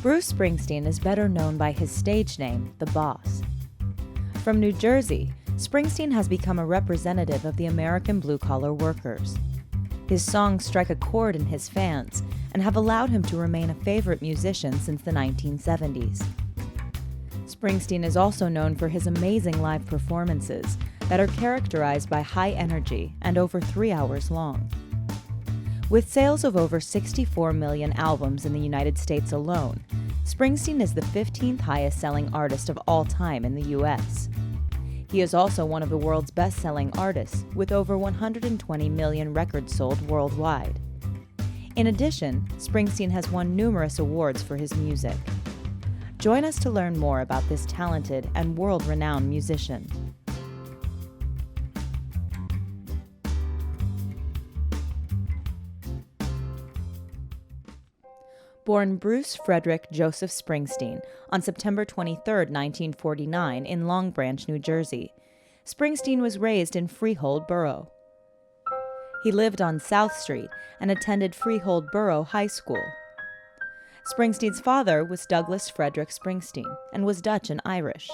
Bruce Springsteen is better known by his stage name, The Boss. From New Jersey, Springsteen has become a representative of the American blue-collar workers. His songs strike a chord in his fans and have allowed him to remain a favorite musician since the 1970s. Springsteen is also known for his amazing live performances that are characterized by high energy and over 3 hours long. With sales of over 64 million albums in the United States alone, Springsteen is the 15th highest-selling artist of all time in the U.S. He is also one of the world's best-selling artists, with over 120 million records sold worldwide. In addition, Springsteen has won numerous awards for his music. Join us to learn more about this talented and world-renowned musician. Born Bruce Frederick Joseph Springsteen on September 23, 1949, in Long Branch, New Jersey, Springsteen was raised in Freehold Borough. He lived on South Street and attended Freehold Borough High School. Springsteen's father was Douglas Frederick Springsteen and was Dutch and Irish.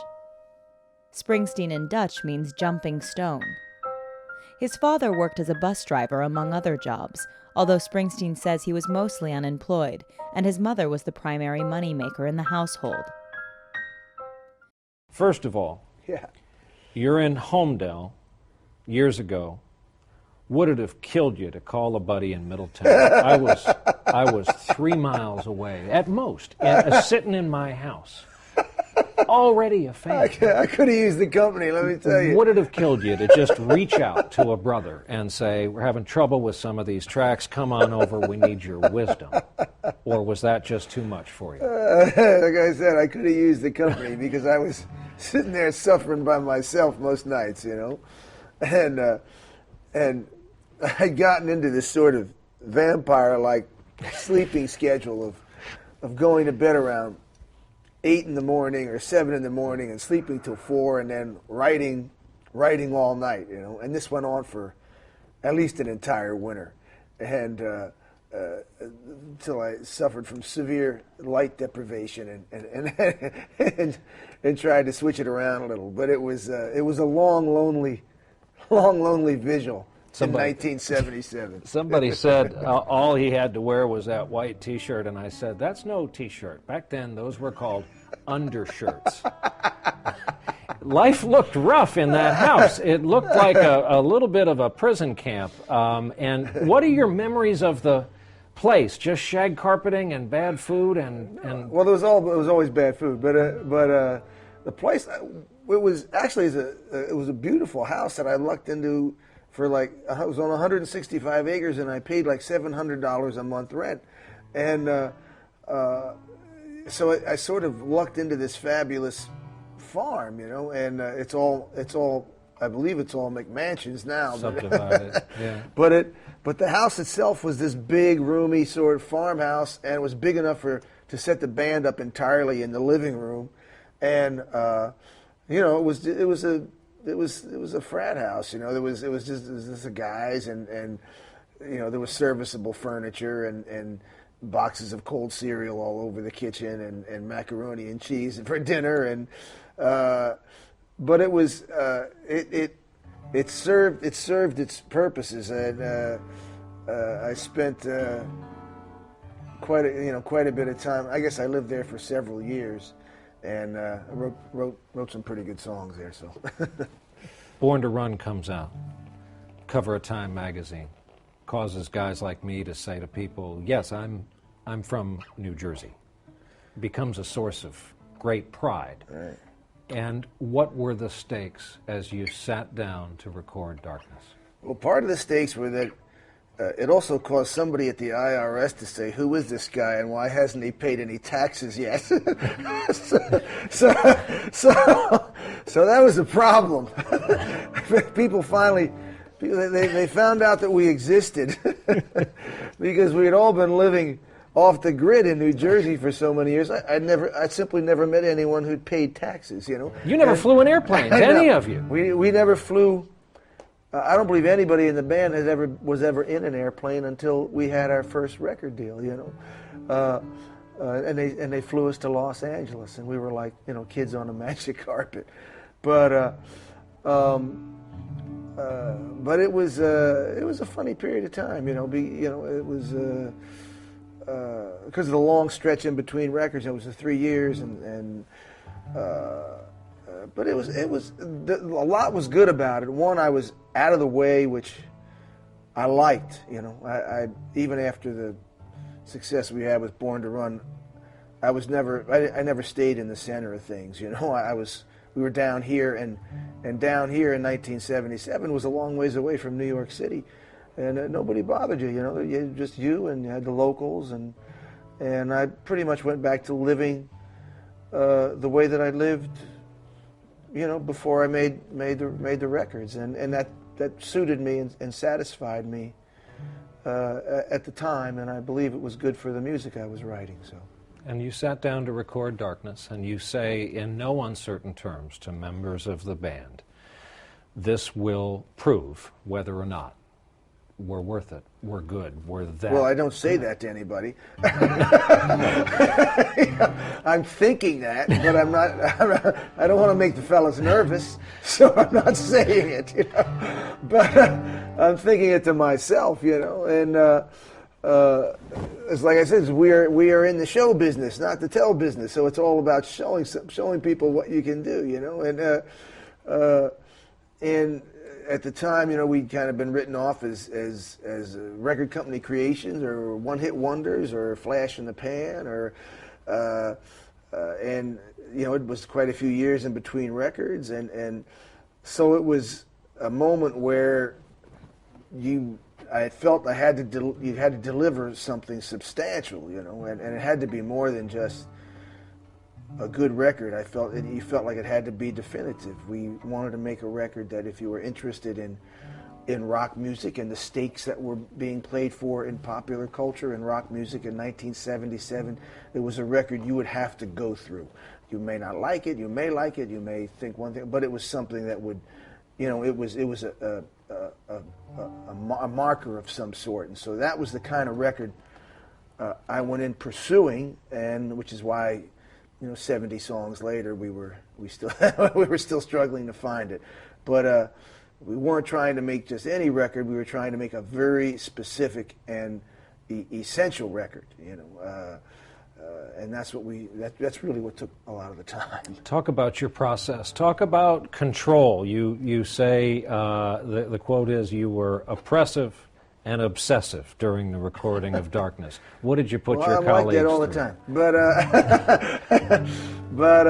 Springsteen in Dutch means jumping stone. His father worked as a bus driver, among other jobs, although Springsteen says he was mostly unemployed, and his mother was the primary moneymaker in the household. First of all, you're in Homedale years ago. Would it have killed you to call a buddy in Middletown? I was 3 miles away, at most, sitting in my house. Already a fan. I could have used the company, let me tell you. Would it have killed you to just reach out to a brother and say, we're having trouble with some of these tracks, come on over, we need your wisdom? Or was that just too much for you? Like I said, I could have used the company because I was sitting there suffering by myself most nights, you know. And I'd gotten into this sort of vampire-like sleeping schedule of going to bed around 8 in the morning or 7 in the morning and sleeping till 4 and then writing all night, you know. And this went on for at least an entire winter, and until I suffered from severe light deprivation and tried to switch it around a little. But it was a long, lonely vigil. In 1977. Somebody said all he had to wear was that white T-shirt, and I said, that's no T-shirt. Back then, those were called undershirts. Life looked rough in that house. It looked like a little bit of a prison camp. And what are your memories of the place? Just shag carpeting and bad food and Well, it was always bad food, but the place, it was actually it was a beautiful house that I lucked into. For like, I was on 165 acres and I paid like $700 a month rent. And so I sort of lucked into this fabulous farm, you know, and it's all, I believe it's all McMansions now. Subdivided, yeah. But the house itself was this big, roomy sort of farmhouse, and it was big enough to set the band up entirely in the living room. And, you know, it was a frat house, you know. It was just the guys, and you know, there was serviceable furniture and boxes of cold cereal all over the kitchen and macaroni and cheese for dinner, and but it was it served its purposes, and I spent quite a bit of time. I guess I lived there for several years. And wrote some pretty good songs there. So, Born to Run comes out, cover of Time magazine, causes guys like me to say to people, "Yes, I'm from New Jersey." Becomes a source of great pride. Right. And what were the stakes as you sat down to record Darkness? Well, part of the stakes were that it also caused somebody at the IRS to say, "Who is this guy, and why hasn't he paid any taxes yet?" so that was a problem. People finally, they found out that we existed because we had all been living off the grid in New Jersey for so many years. I simply never met anyone who'd paid taxes. You know, you never flew in airplanes, any of you. We never flew. I don't believe anybody in the band was ever in an airplane until we had our first record deal, you know. and they flew us to Los Angeles, and we were like, you know, kids on a magic carpet. But it was a funny period of time, you know. It was because of the long stretch in between records. It was the 3 years, but a lot was good about it. One, I was out of the way, which I liked. You know, I even after the success we had with Born to Run, I never stayed in the center of things. You know, we were down here, and down here in 1977 was a long ways away from New York City, and nobody bothered you. You know, just you, and you had the locals, and I pretty much went back to living the way that I lived, you know, before I made the records, and that suited me and satisfied me at the time, and I believe it was good for the music I was writing. So. And you sat down to record Darkness, and you say in no uncertain terms to members of the band, this will prove whether or not we're worth it, we're good, we're that. Well, I don't say that to anybody. I'm thinking that, but I'm not. I don't want to make the fellas nervous, so I'm not saying it. You know, but I'm thinking it to myself. You know, and it's like I said, we are in the show business, not the tell business. So it's all about showing people what you can do. You know, and at the time, you know, we'd kind of been written off as record company creations or one-hit wonders or flash in the pan, or and you know, it was quite a few years in between records, and so it was a moment where I felt you had to deliver something substantial, you know, and it had to be more than just a good record. You felt like it had to be definitive. We wanted to make a record that if you were interested in rock music and the stakes that were being played for in popular culture and rock music in 1977, it was a record you would have to go through. You may not like it, you may like it, you may think one thing, but it was something that would, you know, it was a marker of some sort. And so that was the kind of record I went in pursuing, and which is why, you know, 70 songs later, we were still struggling to find it. But we weren't trying to make just any record. We were trying to make a very specific and essential record, you know. And that's that's really what took a lot of the time. Talk about your process. Talk about control. You say the quote is, you were oppressive and obsessive during the recording of Darkness. What did you put your colleagues through? I'm like that all the time. But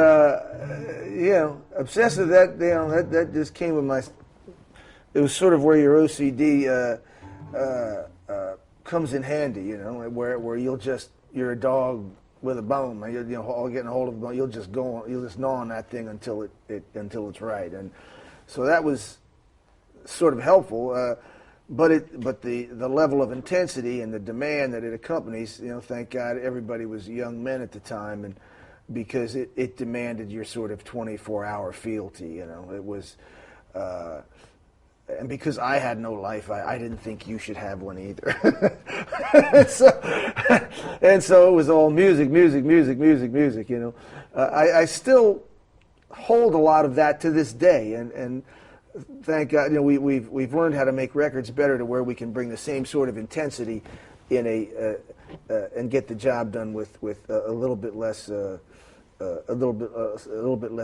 you know, obsessive, that just came with my. It was sort of where your OCD comes in handy, you know, where you're a dog with a bone, and you're all getting a hold of a bone. You'll just gnaw on that thing until it's right, and so that was sort of helpful. But the level of intensity and the demand that it accompanies, you know, thank God everybody was young men at the time, and because it demanded your sort of 24-hour fealty, you know, it was. And because I had no life, I didn't think you should have one either. and so it was all music, you know. I still hold a lot of that to this day, and thank God, you know, we've learned how to make records better to where we can bring the same sort of intensity in and get the job done with a little bit less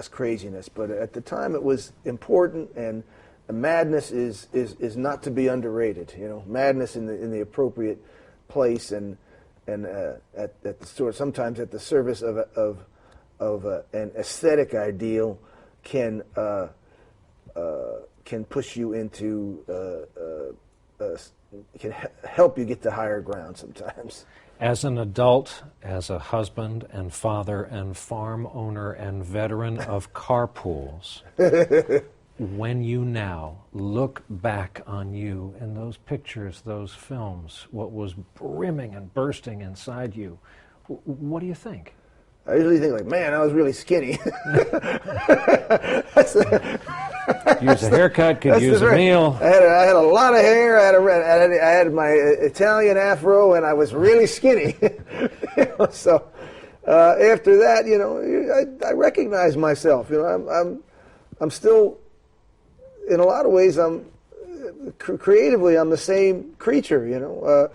craziness. But at the time, it was important, and madness is not to be underrated. You know, madness in the appropriate place and at the sort, sometimes at the service of an aesthetic ideal can push you into can help you get to higher ground sometimes. As an adult, as a husband and father and farm owner and veteran of carpools, when you now look back on you and those pictures, those films, what was brimming and bursting inside you, what do you think? I usually think, like, man, I was really skinny. Use a haircut, could use a meal. I had a lot of hair. I had my Italian afro, and I was really skinny. You know, so after that, you know, I recognize myself. You know, I'm still, in a lot of ways, creatively, I'm the same creature. You know,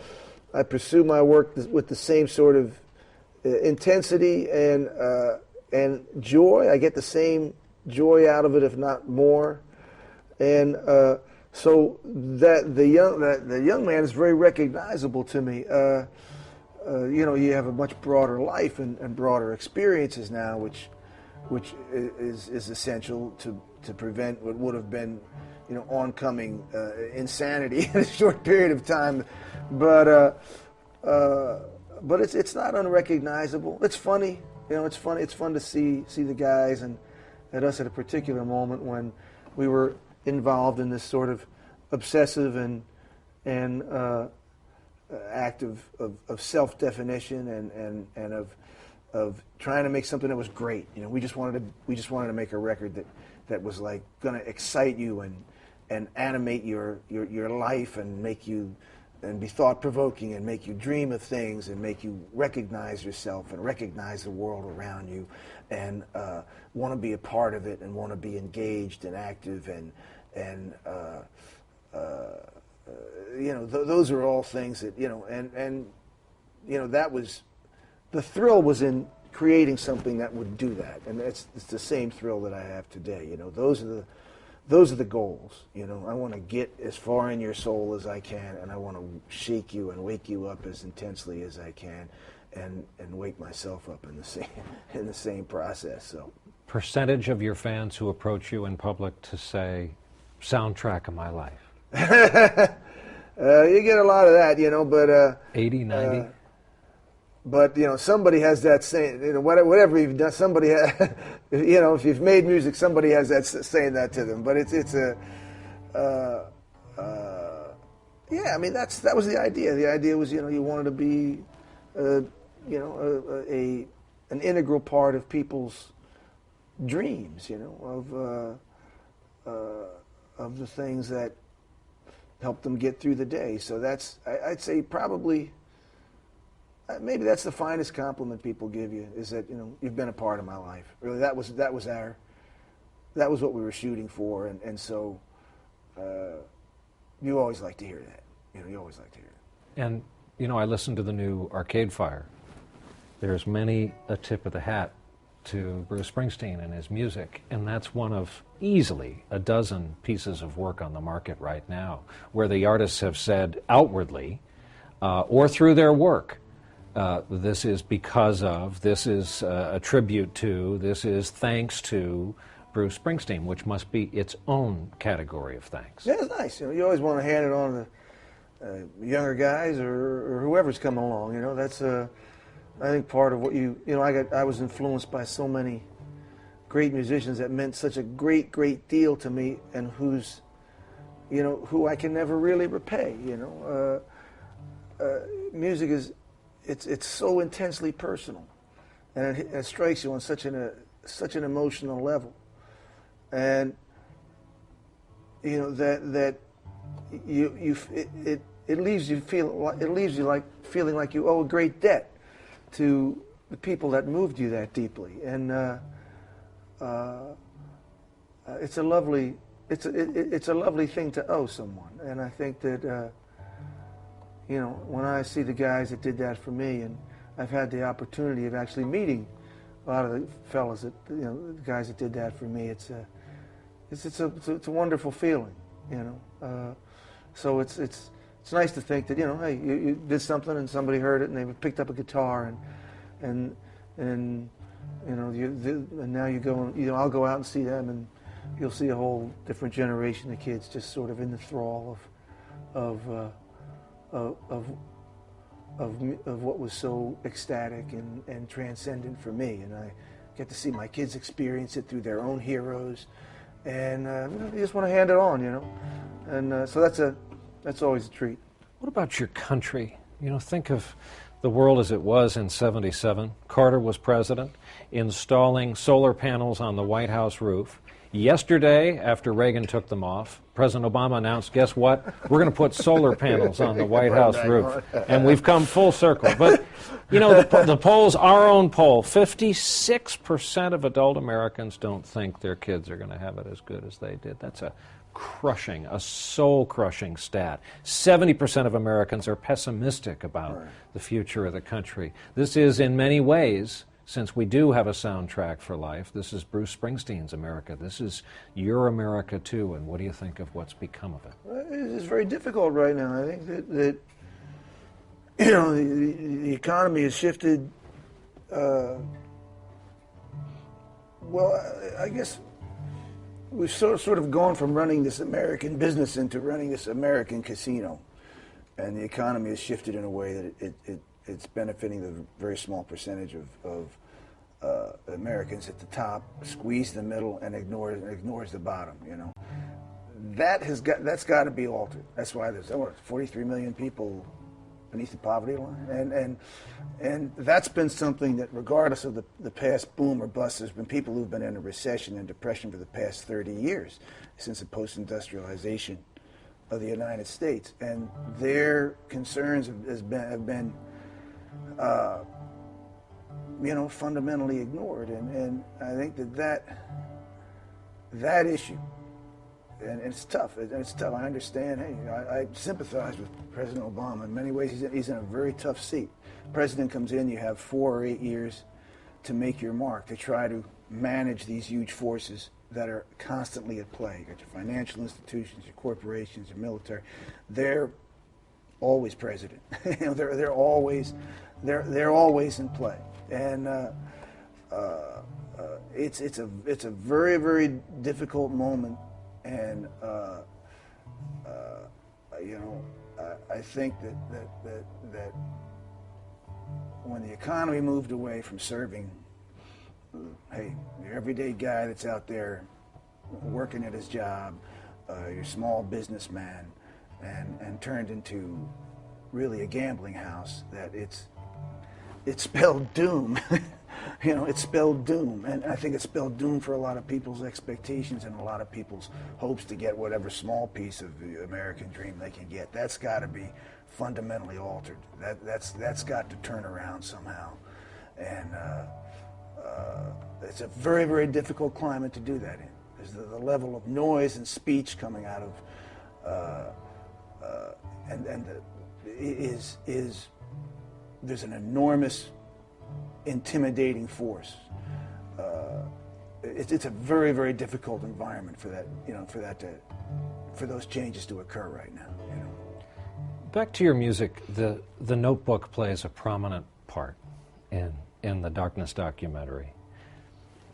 I pursue my work with the same sort of intensity and joy. I get the same joy out of it, if not more. And so that the young man is very recognizable to me. You know, you have a much broader life and broader experiences now, which is essential to prevent what would have been, you know, oncoming insanity in a short period of time. But it's not unrecognizable. It's funny, you know. It's funny. It's fun to see the guys and at us at a particular moment when we were involved in this sort of obsessive and act of self-definition and of trying to make something that was great. You know, we just wanted to make a record that was like going to excite you and animate your life and make you and be thought-provoking and make you dream of things and make you recognize yourself and recognize the world around you and want to be a part of it and want to be engaged and active and you know, those are all things that, you know, and you know, that was, the thrill was in creating something that would do that, and it's the same thrill that I have today. You know, those are the goals. You know, I want to get as far in your soul as I can, and I want to shake you and wake you up as intensely as I can, and wake myself up in the same process. So, percentage of your fans who approach you in public to say, "Soundtrack of my life." You get a lot of that, you know, but 80, 90. But, you know, somebody has that saying, you know, whatever you've done, somebody has, you know, if you've made music, somebody has that saying that to them. But it's yeah, I mean, that was the idea. The idea was, you know, you wanted to be, you know, an integral part of people's dreams, you know, of the things that help them get through the day. So that's, I'd say probably, maybe that's the finest compliment people give you, is that, you know, you've been a part of my life. Really, that was what we were shooting for, and so you always like to hear that. You know, you always like to hear it. And, you know, I listened to the new Arcade Fire. There's many a tip of the hat to Bruce Springsteen and his music, and that's one of easily a dozen pieces of work on the market right now where the artists have said outwardly or through their work, this is because of, this is a tribute to, this is thanks to Bruce Springsteen, which must be its own category of thanks. Yeah, it's nice. You know, you always want to hand it on to younger guys or whoever's coming along. You know, that's I think part of what you know. I was influenced by so many great musicians that meant such a great deal to me, and who's, you know, who I can never really repay. You know, music is. It's so intensely personal, and it strikes you on such an emotional level, and you know that it leaves you like feeling like you owe a great debt to the people that moved you that deeply, and it's a lovely thing to owe someone, and I think that. You know, when I see the guys that did that for me, and I've had the opportunity of actually meeting a lot of the fellas that, you know, the guys that did that for me, it's a wonderful feeling, you know. So it's nice to think that, you know, hey, you did something and somebody heard it and they picked up a guitar and you know, and now you go and, you know, I'll go out and see them, and you'll see a whole different generation of kids just sort of in the thrall of what was so ecstatic and transcendent for me, and I get to see my kids experience it through their own heroes, and you know, you just want to hand it on, you know, and so that's always a treat. What about your country? You know, think of the world as it was in '77. Carter was president, installing solar panels on the White House roof. Yesterday, after Reagan took them off, President Obama announced, guess what? We're going to put solar panels on the White House roof. And we've come full circle. But, you know, the polls, our own poll, 56% of adult Americans don't think their kids are going to have it as good as they did. That's a soul-crushing stat. 70% of Americans are pessimistic about the future of the country. This is, in many ways, since we do have a soundtrack for life, this is Bruce Springsteen's America. This is your America, too. And what do you think of what's become of it? It's very difficult right now. I think that you know, the economy has shifted. Well, I guess we've sort of gone from running this American business into running this American casino. And the economy has shifted in a way that it's benefiting the very small percentage of Americans at the top, squeeze the middle, and ignores the bottom. You know, that's got to be altered. That's why there's 43 million people beneath the poverty line, and that's been something that, regardless of the past boom or bust, there's been people who've been in a recession and depression for the past 30 years since the post-industrialization of the United States, and their concerns have been you know, fundamentally ignored, and I think that issue, and it's tough. It's tough. I understand. Hey, I sympathize with President Obama in many ways. He's in a very tough seat. President comes in, you have 4 or 8 years to make your mark, to try to manage these huge forces that are constantly at play. You got your financial institutions, your corporations, your military. They're always president. You know, they're always in play, and it's a very, very difficult moment, and you know, I think that when the economy moved away from serving, hey, your everyday guy that's out there working at his job, your small businessman, and turned into really a gambling house, that it spelled doom. You know, it spelled doom, and I think it spelled doom for a lot of people's expectations and a lot of people's hopes to get whatever small piece of the American dream they can get. That's got to be fundamentally altered. That's got to turn around somehow, and it's a very, very difficult climate to do that in. There's the level of noise and speech coming out of, there's an enormous intimidating force. It's a very, very difficult environment for that, you know, for those changes to occur right now. You know. Back to your music, the Notebook plays a prominent part in the Darkness documentary.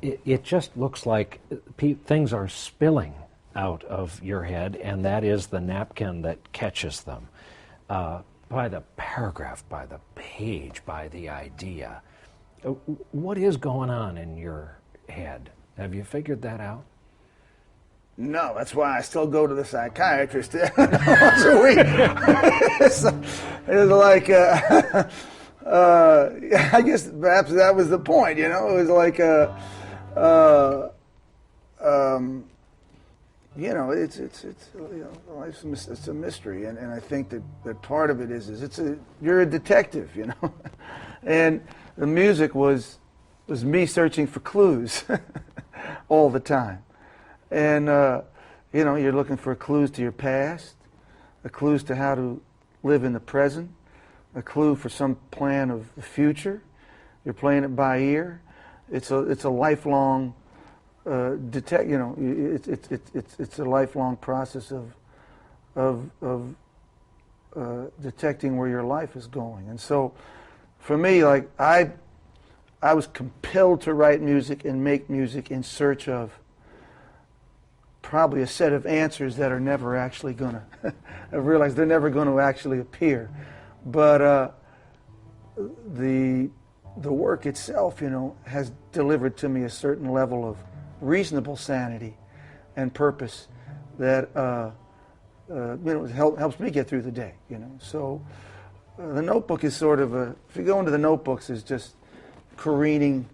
It just looks like things are spilling out of your head, and that is the napkin that catches them. By the paragraph, by the page, by the idea. What is going on in your head? Have you figured that out? No, that's why I still go to the psychiatrist once a week. It's like, I guess perhaps that was the point, you know? It was like, you know, it's you know, life's it's a mystery, and I think that part of it is you're a detective, you know, and the music was me searching for clues all the time, and you know, you're looking for clues to your past, clues to how to live in the present, a clue for some plan of the future. You're playing it by ear. It's a lifelong. You know, it's a lifelong process of detecting where your life is going. And so, for me, like I was compelled to write music and make music in search of probably a set of answers that are never actually going to. I realize they're never going to actually appear, but the work itself, you know, has delivered to me a certain level of reasonable sanity and purpose that you know, helps me get through the day, you know. So the Notebook is sort of if you go into the Notebooks, is just careening,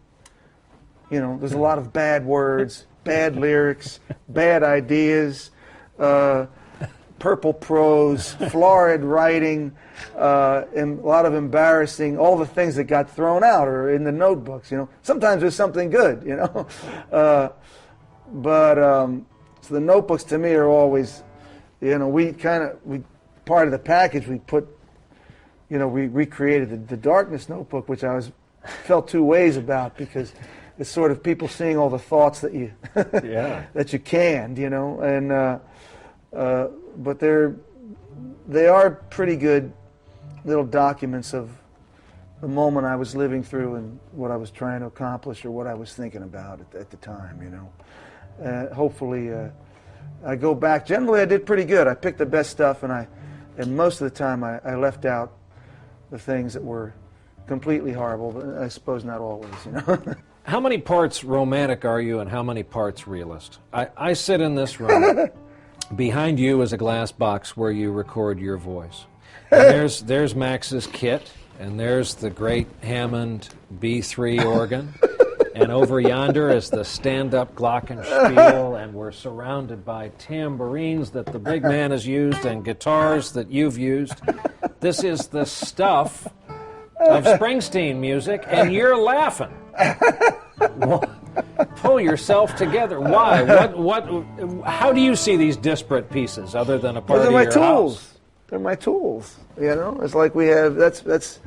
you know. There's a lot of bad words, bad lyrics, bad ideas, purple prose, florid writing, and a lot of embarrassing, all the things that got thrown out or in the notebooks, you know. Sometimes there's something good, you know. So the notebooks to me are always, you know, part of the package we put, you know, we recreated the Darkness notebook, which I felt two ways about, because it's sort of people seeing all the thoughts that you that you canned, you know, and but they are pretty good little documents of the moment I was living through and what I was trying to accomplish or what I was thinking about at the time, you know. Hopefully, I go back. Generally, I did pretty good. I picked the best stuff, and most of the time I left out the things that were completely horrible, but I suppose not always, you know. How many parts romantic are you and how many parts realist? I sit in this room. Behind you is a glass box where you record your voice. And there's Max's kit, and there's the great Hammond B3 organ. And over yonder is the stand-up glockenspiel, and we're surrounded by tambourines that the big man has used and guitars that you've used. This is the stuff of Springsteen music, and you're laughing. Pull yourself together. Why? How do you see these disparate pieces other than a part of your house? They're my tools. You know, it's like we have. That's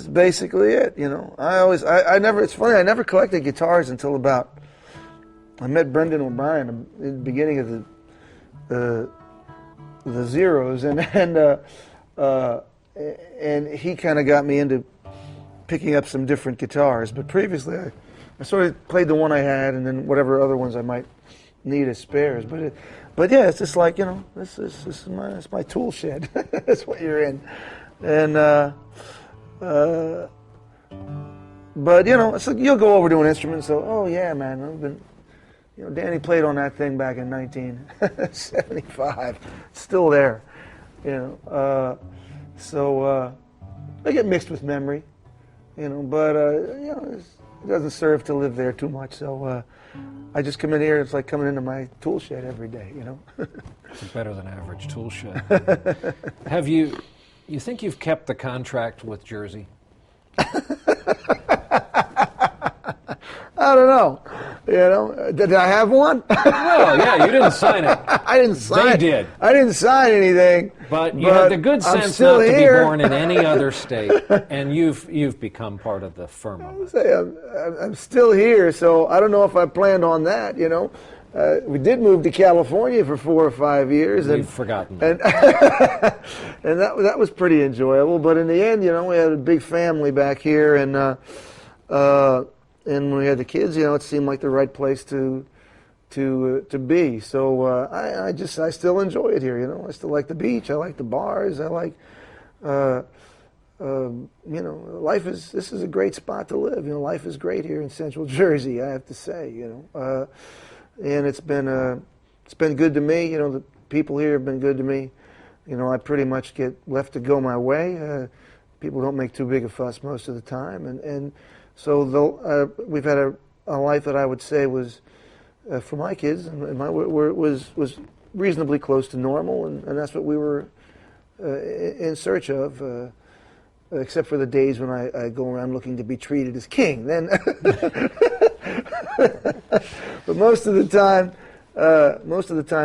basically it. You know, I never. It's funny. I never collected guitars until I met Brendan O'Brien in the beginning of the Zeros, and he kind of got me into picking up some different guitars. But previously, I sort of played the one I had, and then whatever other ones I might need as spares. But yeah, it's just like, you know, this is my tool shed. That's what you're in, and but you know, it's like you'll go over to an instrument and say, oh yeah, man, you know, Danny played on that thing back in 1975. It's still there, you know. So I get mixed with memory, you know, but you know, it doesn't serve to live there too much. So I just come in here. It's like coming into my tool shed every day, you know. It's a better than average tool shed. Have you think you've kept the contract with Jersey? I don't know. You know, did I have one? Well, yeah, you didn't sign it. I didn't sign. They did. I didn't sign anything. But you had the good sense not to be born in any other state, and you've become part of the firmament. I'm still here, so I don't know if I planned on that. You know, we did move to California for 4 or 5 years, and you've forgotten. And that was pretty enjoyable. But in the end, you know, we had a big family back here, and when we had the kids, you know, it seemed like the right place to be. So I still enjoy it here. You know, I still like the beach. I like the bars. I like, you know, this is a great spot to live. You know, life is great here in Central Jersey, I have to say. You know, and it's been good to me. You know, the people here have been good to me. You know, I pretty much get left to go my way. People don't make too big a fuss most of the time, and so we've had a life that I would say was, for my kids and was reasonably close to normal, and that's what we were in search of, except for the days when I go around looking to be treated as king. Then, but most of the time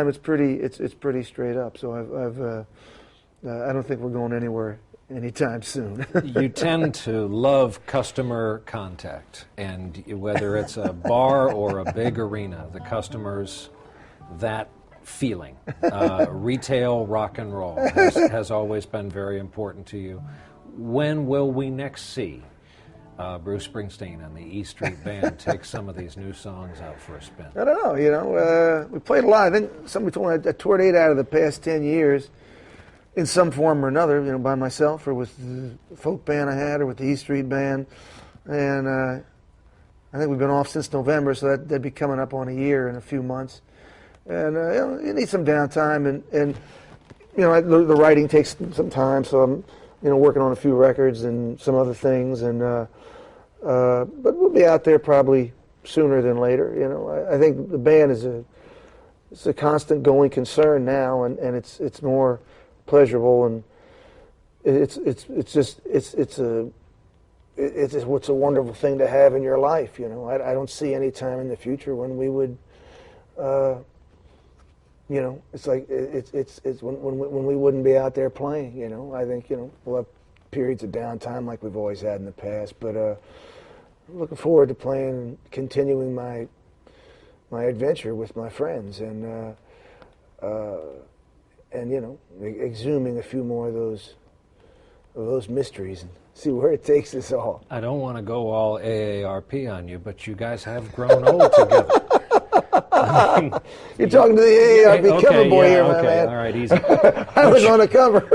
it's pretty straight up. So I don't think we're going anywhere anytime soon. You tend to love customer contact, and whether it's a bar or a big arena, the customers, that feeling. Retail rock and roll has always been very important to you. When will we next see Bruce Springsteen and the E Street Band take some of these new songs out for a spin? I don't know. You know, we played a lot. I think somebody told me I toured 8 out of the past 10 years. In some form or another, you know, by myself or with the folk band I had or with the E Street Band. And I think we've been off since November, so that'd be coming up on a year in a few months. And you know, you need some downtime, and you know, the writing takes some time, so I'm, you know, working on a few records and some other things. And but we'll be out there probably sooner than later. You know, I think the band is it's a constant going concern now, and it's more pleasurable, and it's what's a wonderful thing to have in your life. You know, I don't see any time in the future when we would, you know, it's like it's when we wouldn't be out there playing. You know, I think, you know, we'll have periods of downtime like we've always had in the past, but I'm looking forward to playing and continuing my adventure with my friends, and you know, exhuming a few more of those mysteries and see where it takes us all. I don't want to go all AARP on you, but you guys have grown old together. You're talking to the AARP cover boy here, my man. All right, easy. I was on the cover.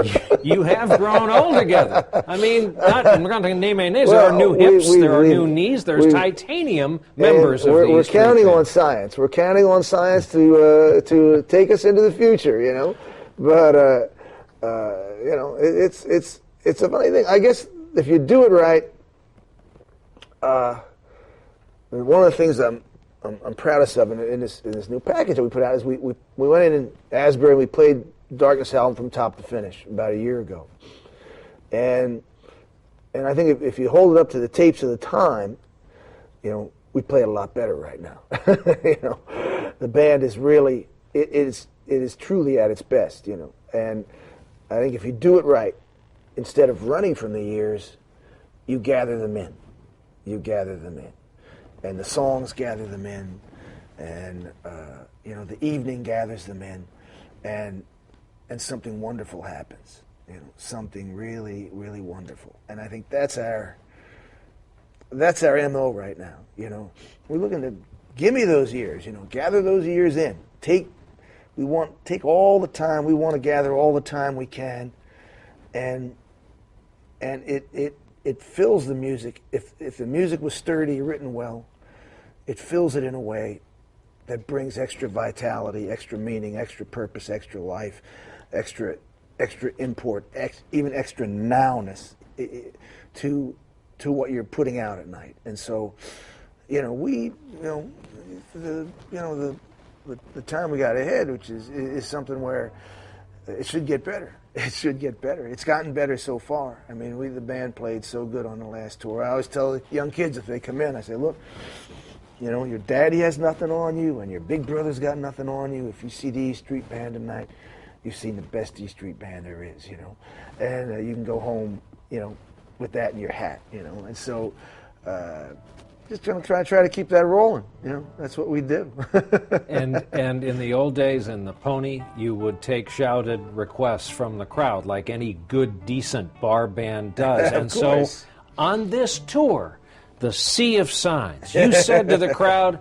You have grown old together. I mean, we're not going to name any names. There are new hips, there are new knees, there's titanium members of these. We're counting on science. We're counting on science to take us into the future, you know. But you know, it's a funny thing. I guess if you do it right, one of the things I'm proudest of in this new package that we put out is we went in Asbury and we played Darkness album from top to finish about a year ago, and I think if you hold it up to the tapes of the time, you know, we play it a lot better right now. You know, the band is really it is truly at its best, you know, and I think if you do it right, instead of running from the years, you gather them in. You gather them in. And the songs gather them in, and you know, the evening gathers them in, and something wonderful happens. You know, something really, really wonderful. And I think that's our MO right now. You know, we're looking to give me those years. You know, gather those years in. Take all the time. We want to gather all the time we can, and it fills the music. If the music was sturdy, written well, it fills it in a way that brings extra vitality, extra meaning, extra purpose, extra life, extra import, even extra nowness to what you're putting out at night. And so, you know, the time we got ahead, which is something where it should get better. It should get better. It's gotten better so far. I mean, the band played so good on the last tour. I always tell young kids if they come in, I say, look, you know, your daddy has nothing on you, and your big brother's got nothing on you. If you see the E Street Band tonight, you've seen the best E Street Band there is, you know. And you can go home, you know, with that in your hat, you know. And so just going to try to keep that rolling, you know. That's what we do. And in the old days in the Pony, you would take shouted requests from the crowd like any good, decent bar band does. And so on this tour, the Sea of Signs, you said to the crowd,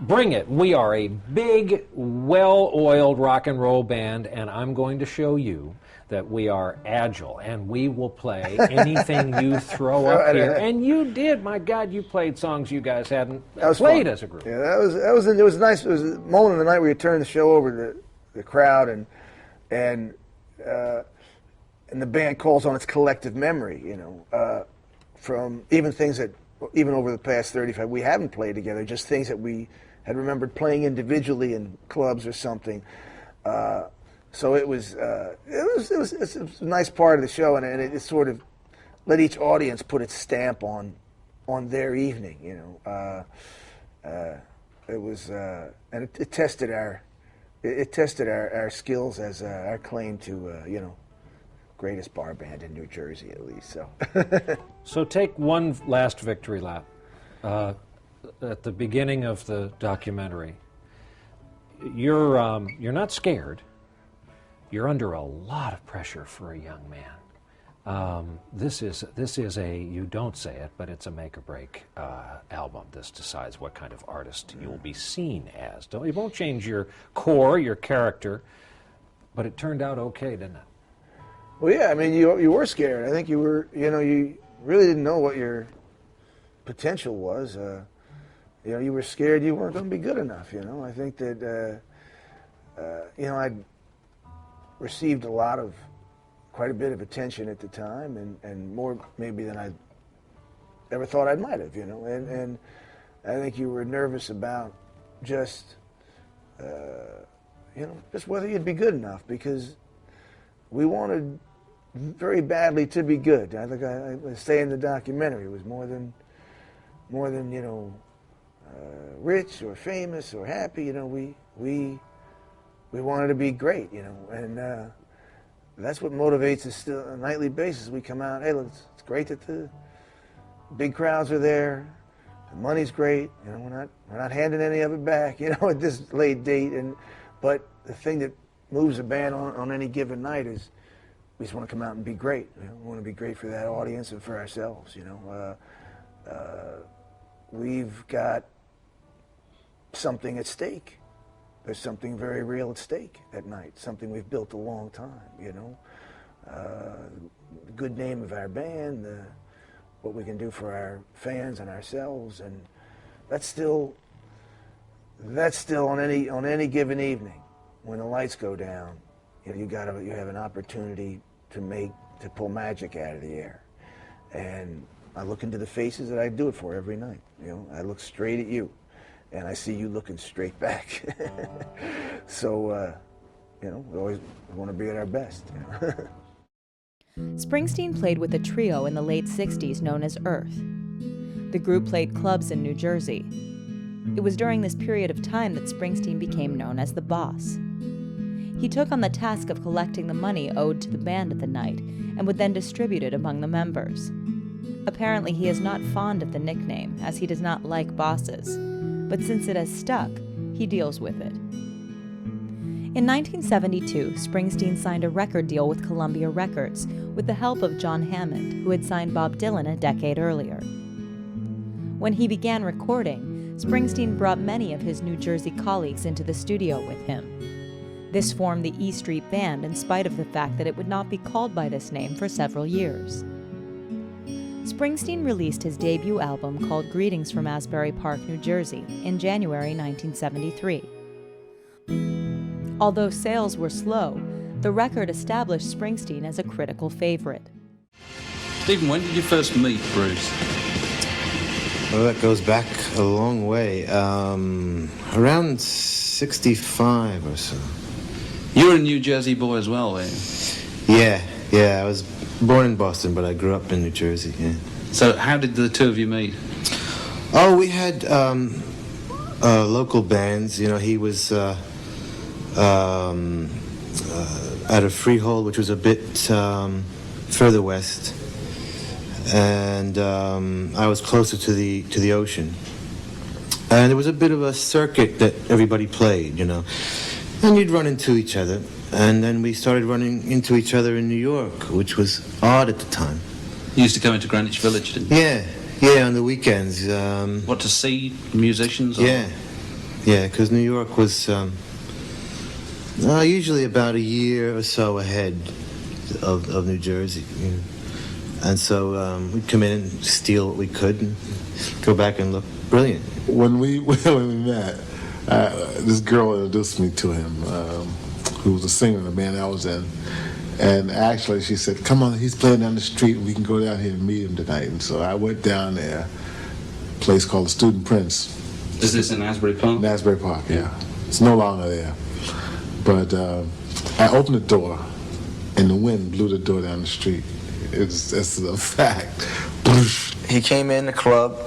bring it. We are a big, well-oiled rock and roll band, and I'm going to show you that we are agile, and we will play anything you throw up here. And you did. My God, you played songs you guys hadn't played as a group. Yeah, it was nice. It was a moment of the night where you turned the show over to the crowd, and the band calls on its collective memory, you know, from even things that, even over the past 35, we haven't played together, just things that we had remembered playing individually in clubs or something. So it was a nice part of the show, and it sort of let each audience put its stamp on their evening, you know. It was, and it tested our skills as our claim to, you know, greatest bar band in New Jersey, at least. So, so take one last victory lap. At the beginning of the documentary, you're not scared. You're under a lot of pressure for a young man. This is a, you don't say it, but it's a make or break album. This decides what kind of artist you'll be seen as. It won't change your core, your character, but it turned out okay, didn't it? Well, yeah, I mean, you were scared. I think you were, you know, you really didn't know what your potential was. You know, you were scared you weren't going to be good enough, you know. I think that, you know, I'd received quite a bit of attention at the time, and more maybe than I ever thought I might have, you know. And I think you were nervous about just, just whether you'd be good enough, because we wanted very badly to be good. I think I say in the documentary, it was more than rich or famous or happy. We wanted to be great, and that's what motivates us still on a nightly basis. We come out, hey, look, it's great that the big crowds are there. The money's great. We're not handing any of it back, at this late date. But the thing that moves a band on any given night is we just want to come out and be great. We want to be great for that audience and for ourselves. We've got something at stake. There's something very real at stake that night. Something we've built a long time. The good name of our band. What we can do for our fans and ourselves, and that's still on any given evening when the lights go down. You have an opportunity to pull magic out of the air, and I look into the faces that I do it for every night. I look straight at you, and I see you looking straight back. So we always want to be at our best. Springsteen played with a trio in the late 60s known as Earth. The group played clubs in New Jersey. It was during this period of time that Springsteen became known as the Boss. He took on the task of collecting the money owed to the band at the night and would then distribute it among the members. Apparently, he is not fond of the nickname, as he does not like bosses, but since it has stuck, he deals with it. In 1972, Springsteen signed a record deal with Columbia Records with the help of John Hammond, who had signed Bob Dylan a decade earlier. When he began recording, Springsteen brought many of his New Jersey colleagues into the studio with him. This formed the E Street Band in spite of the fact that it would not be called by this name for several years. Springsteen released his debut album called Greetings from Asbury Park, New Jersey, in January 1973. Although sales were slow, the record established Springsteen as a critical favorite. Stephen, when did you first meet Bruce? Well, that goes back a long way. Around 65 or so. You were a New Jersey boy as well, eh? Yeah. I was born in Boston, but I grew up in New Jersey, yeah. So how did the two of you meet? Oh, we had local bands. He was at a freehold, which was a bit further west, and I was closer to the ocean. And there was a bit of a circuit that everybody played, and you'd run into each other. And then we started running into each other in New York, which was odd at the time. You used to come into Greenwich Village, didn't you? Yeah, on the weekends. What, to see musicians? Or? Yeah, because New York was usually about a year or so ahead of New Jersey. And so we'd come in and steal what we could and go back and look brilliant. When we met, this girl introduced me to him, who was a singer in the band I was in. And actually she said, come on, he's playing down the street and we can go down here and meet him tonight. And so I went down there, a place called the Student Prince. Is this in Asbury Park? In Asbury Park, yeah. It's no longer there. But I opened the door and the wind blew the door down the street. It's a fact. He came in the club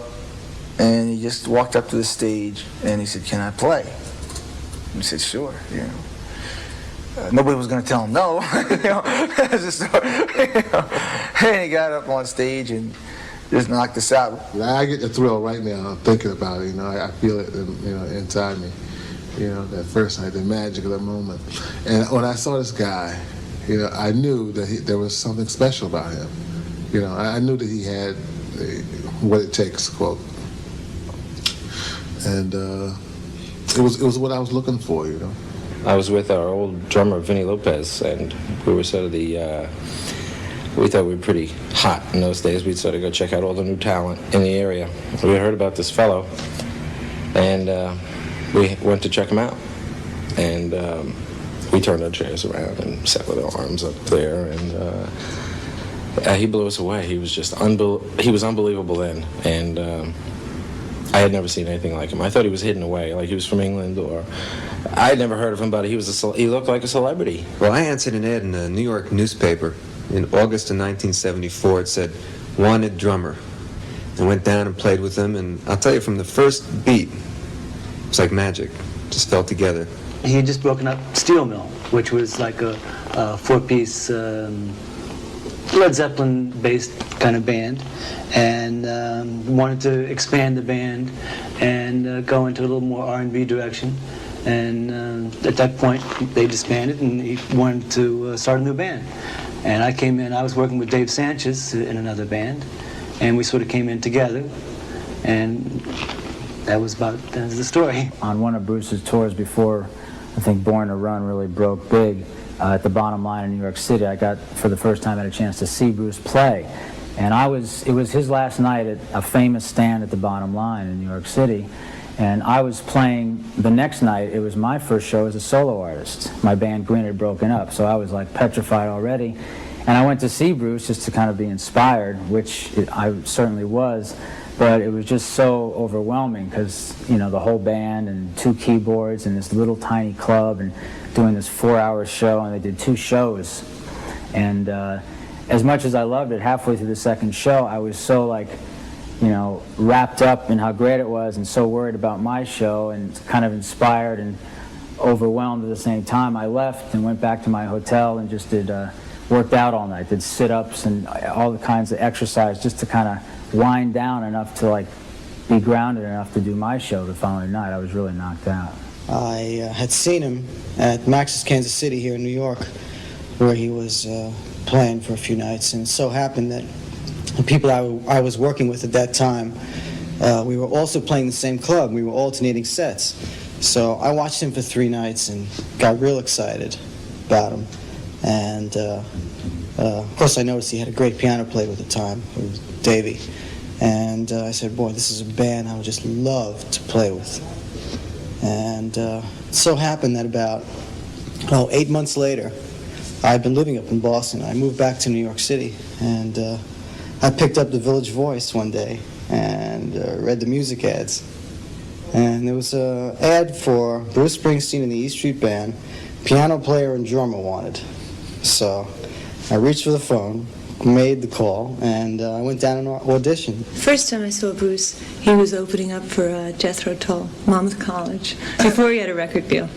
and he just walked up to the stage and he said, can I play? I said, sure, nobody was going to tell him no. And he got up on stage and just knocked us out. I get the thrill right now thinking about it. I feel it inside me. That first night, the magic of that moment. And when I saw this guy, I knew that there was something special about him. I knew that he had what it takes, quote. And it was what I was looking for, I was with our old drummer, Vinny Lopez, and we were sort of we thought we were pretty hot in those days. We'd sort of go check out all the new talent in the area. We heard about this fellow, and we went to check him out. And we turned our chairs around and sat with our arms up there, and he blew us away. He was just he was unbelievable then. And I had never seen anything like him. I thought he was hidden away, like he was from England, or I had never heard of him, but he looked like a celebrity. Well, I answered an ad in a New York newspaper in August of 1974. It said, "Wanted drummer." I went down and played with him, and I'll tell you, from the first beat, it was like magic. Just fell together. He had just broken up Steel Mill, which was like a four-piece Led Zeppelin-based kind of band, and wanted to expand the band and go into a little more R&B direction. And at that point, they disbanded, and he wanted to start a new band. And I came in. I was working with Dave Sanchez in another band, and we sort of came in together, and that was the story. On one of Bruce's tours before, I think Born to Run really broke big, at the Bottom Line in New York City, I got, for the first time, had a chance to see Bruce play. And it was his last night at a famous stand at the Bottom Line in New York City. And I was playing the next night. It was my first show as a solo artist. My band Green had broken up, so I was like petrified already. And I went to see Bruce just to kind of be inspired, which I certainly was. But it was just so overwhelming because, you know, the whole band and 2 keyboards and this little tiny club and doing this 4-hour show, and they did 2 shows. And as much as I loved it, halfway through the second show, I was so, like, you know, wrapped up in how great it was and so worried about my show and kind of inspired and overwhelmed at the same time. I left and went back to my hotel and just worked out all night, did sit-ups and all the kinds of exercise just to kind of wind down enough to, like, be grounded enough to do my show the following night. I was really knocked out. I had seen him at Max's Kansas City here in New York, where he was playing for a few nights, and it so happened that the people I was working with at that time, we were also playing the same club. We were alternating sets. So I watched him for 3 nights and got real excited about him. And of course I noticed he had a great piano player at the time, it was Davey. And I said, boy, this is a band I would just love to play with. And it so happened that about 8 months later, I'd been living up in Boston. I moved back to New York City, and I picked up the Village Voice one day and read the music ads. And there was an ad for Bruce Springsteen and the E Street Band, piano player and drummer wanted. So I reached for the phone, made the call, and I went down and auditioned. First time I saw Bruce, he was opening up for Jethro Tull, Monmouth College, before he had a record deal.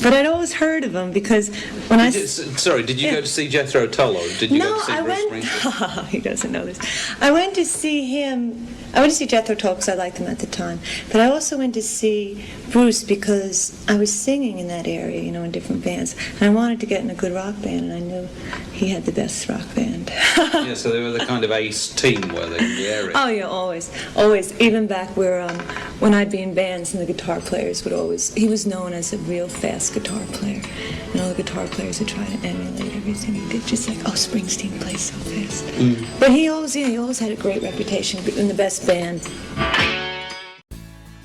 But I'd always heard of him because when Did you go to see Jethro Tull, or did you go to see Bruce Springsteen? He doesn't know this. I went to see him. I went to see Jethro Tull because I liked him at the time. But I also went to see Bruce because I was singing in that area, you know, in different bands. And I wanted to get in a good rock band, and I knew he had the best rock band. Yeah, so they were the kind of ace team, were they, in the area? Oh, yeah, always. Always. Even back where, when I'd be in bands and the guitar players would always, he was known as a real fast guitar player. And all the guitar players would try to emulate everything he did, just like, oh, Springsteen plays so fast. But he always had a great reputation in the best band.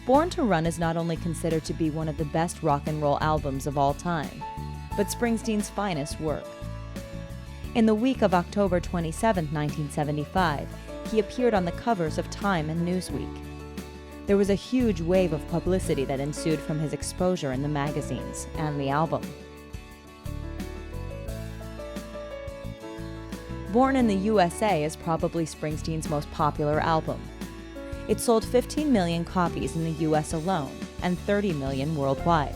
Born to Run is not only considered to be one of the best rock and roll albums of all time, but Springsteen's finest work. In the week of October 27, 1975, he appeared on the covers of Time and Newsweek. There was a huge wave of publicity that ensued from his exposure in the magazines and the album. Born in the USA is probably Springsteen's most popular album. It sold 15 million copies in the US alone and 30 million worldwide.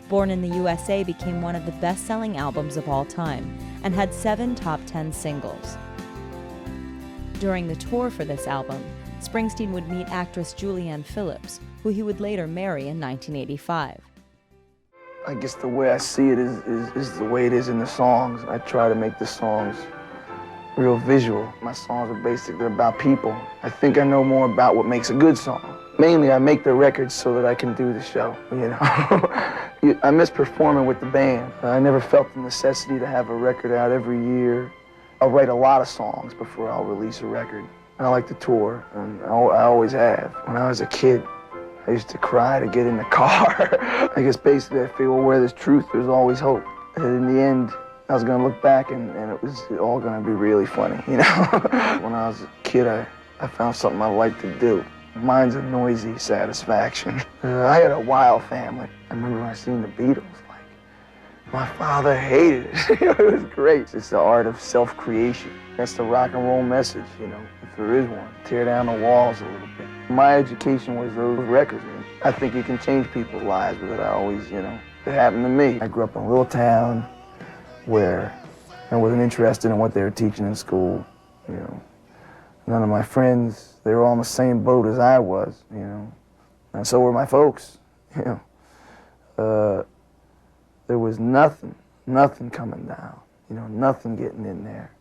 Born in the USA became one of the best-selling albums of all time and had 7 top 10 singles. During the tour for this album, Springsteen would meet actress Julianne Phillips, who he would later marry in 1985. I guess the way I see it is the way it is in the songs. I try to make the songs real visual. My songs are basic, they're about people. I think I know more about what makes a good song. Mainly, I make the records so that I can do the show, you know. I miss performing with the band. I never felt the necessity to have a record out every year. I'll write a lot of songs before I'll release a record. I like to tour, and I always have. When I was a kid, I used to cry to get in the car. I guess basically I feel, well, where there's truth, there's always hope. And in the end, I was gonna look back and it was all gonna be really funny, you know? When I was a kid, I found something I liked to do. Mine's a noisy satisfaction. I had a wild family. I remember when I seen the Beatles, like, my father hated it. It was great. It's the art of self-creation. That's the rock and roll message, you know, if there is one. Tear down the walls a little bit. My education was those records, man. I think you can change people's lives with it. I always, you know, it happened to me. I grew up in a little town where I wasn't interested in what they were teaching in school, you know. None of my friends, they were all in the same boat as I was, you know. And so were my folks, you know. There was nothing coming down, you know, nothing getting in there.